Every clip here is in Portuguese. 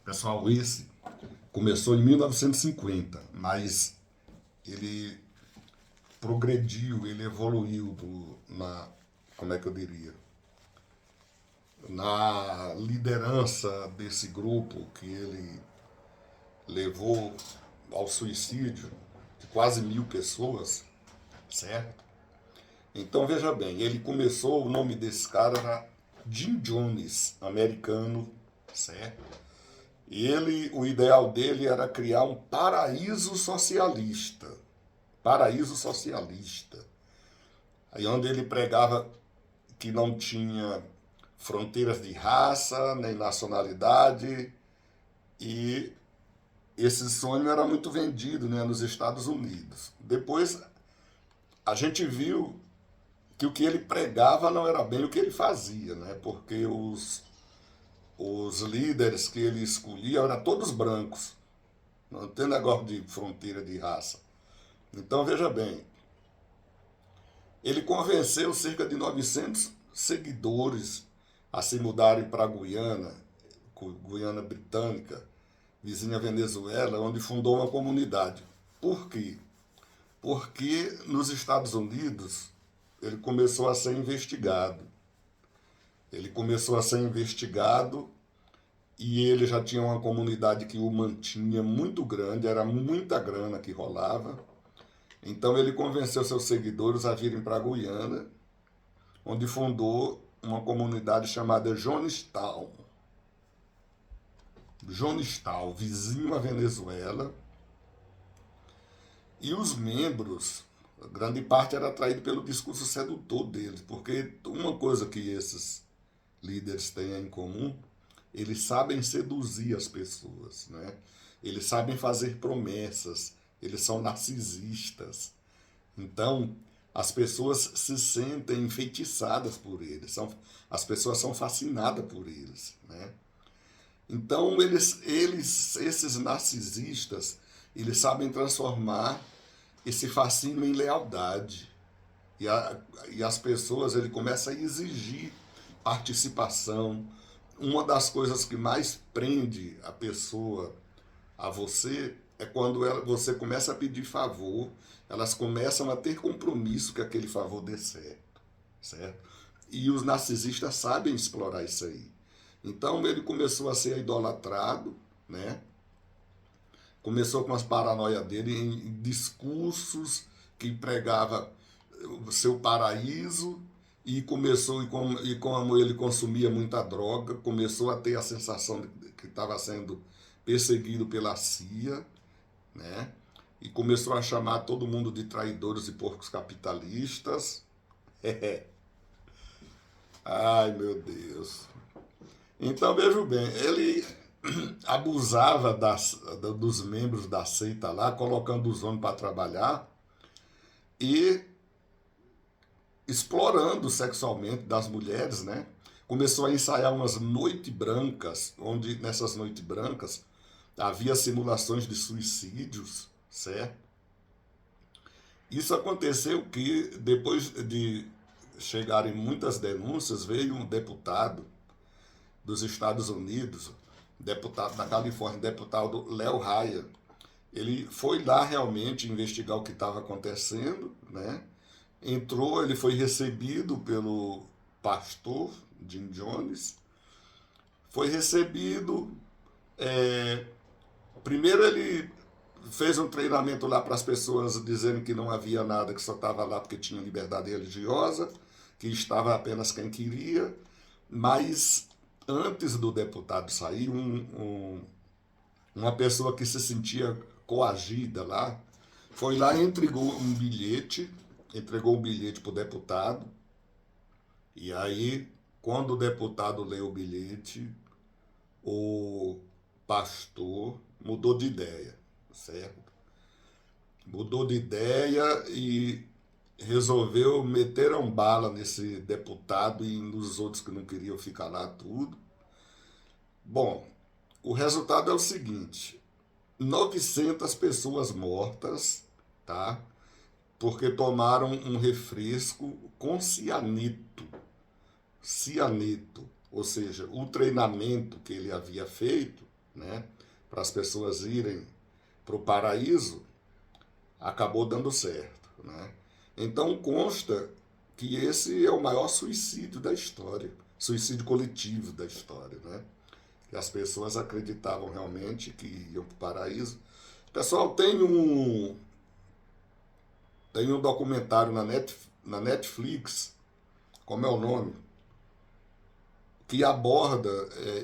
Pessoal, esse começou em 1950, mas ele progrediu, ele evoluiu como é que eu diria, na liderança desse grupo que ele levou ao suicídio de quase 1.000 pessoas, certo? Então veja bem, ele começou, o nome desse cara era Jim Jones, americano, certo? E ele, o ideal dele era criar um paraíso socialista. Paraíso socialista. Aí onde ele pregava que não tinha fronteiras de raça, nem nacionalidade, e esse sonho era muito vendido, né, nos Estados Unidos. Depois a gente viu que o que ele pregava não era bem o que ele fazia, né, porque os líderes que ele escolhia eram todos brancos. Não tem negócio de fronteira de raça. Então veja bem, ele convenceu cerca de 900 seguidores a se mudarem para a Guiana Britânica, vizinha Venezuela, onde fundou uma comunidade. Por quê? Porque nos Estados Unidos ele começou a ser investigado. Ele começou a ser investigado e ele já tinha uma comunidade que o mantinha muito grande, era muita grana que rolava. Então ele convenceu seus seguidores a virem para a Guiana, onde fundou uma comunidade chamada Jonestown. Jonestown, vizinho à Venezuela. E os membros, grande parte era atraído pelo discurso sedutor deles, porque uma coisa que esses líderes têm em comum, eles sabem seduzir as pessoas, né? Eles sabem fazer promessas, eles são narcisistas. Então, as pessoas se sentem enfeitiçadas por eles, as pessoas são fascinadas por eles, né? Então, esses narcisistas, eles sabem transformar esse fascínio em lealdade. E, e as pessoas, ele começa a exigir participação. Uma das coisas que mais prende a pessoa a você é quando você começa a pedir favor, elas começam a ter compromisso que aquele favor dê certo, certo? E os narcisistas sabem explorar isso aí. Então ele começou a ser idolatrado, né? Começou com as paranoias dele em discursos que pregava o seu paraíso e começou, e como ele consumia muita droga, começou a ter a sensação de que estava sendo perseguido pela CIA, né? E começou a chamar todo mundo de traidores e porcos capitalistas. Ai, meu Deus. Então, vejo bem, ele abusava dos membros da seita lá, colocando os homens para trabalhar e explorando sexualmente das mulheres, né? Começou a ensaiar umas noites brancas, onde nessas noites brancas havia simulações de suicídios, certo? Isso aconteceu que depois de chegarem muitas denúncias, veio um deputado dos Estados Unidos, deputado da Califórnia, deputado Léo Ryan. Ele foi lá realmente investigar o que estava acontecendo, né? Entrou, ele foi recebido pelo pastor Jim Jones, foi recebido. é, Primeiro ele fez um treinamento lá para as pessoas dizendo que não havia nada, que só estava lá porque tinha liberdade religiosa, que estava apenas quem queria, mas antes do deputado sair, uma pessoa que se sentia coagida lá, foi lá e entregou um bilhete para o deputado, e aí, quando o deputado leu o bilhete, o pastor mudou de ideia, certo? Mudou de ideia e resolveu meter um bala nesse deputado e nos outros que não queriam ficar lá tudo. Bom, o resultado é o seguinte: 900 pessoas mortas, tá? Porque tomaram um refresco com cianeto. Cianeto, ou seja, o treinamento que ele havia feito né, para as pessoas irem para o paraíso, acabou dando certo, né? Então consta que esse é o maior suicídio da história, suicídio coletivo da história, né? Que as pessoas acreditavam realmente que iam para o paraíso. Pessoal, tem um documentário na Netflix, como é o nome? Que aborda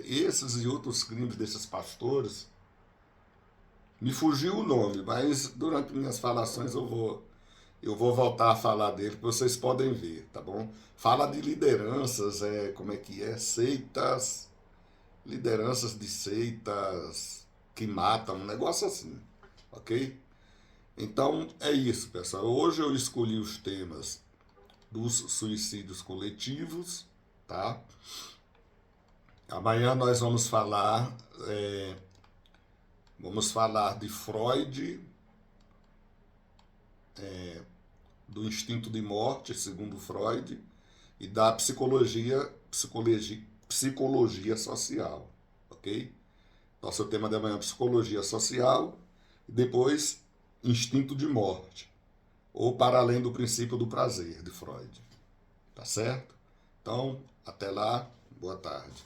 esses e outros crimes desses pastores. Me fugiu o nome, mas durante minhas falações eu vou voltar a falar dele, que vocês podem ver, tá bom? Fala de lideranças, como é que é? Seitas, lideranças de seitas que matam, um negócio assim, ok? Então é isso, pessoal. Hoje eu escolhi os temas dos suicídios coletivos, tá? Amanhã nós vamos falar de Freud, do instinto de morte, segundo Freud, e da psicologia social, ok? Nosso tema de amanhã é psicologia social e depois instinto de morte, ou para além do princípio do prazer, de Freud. Tá certo? Então, até lá, boa tarde.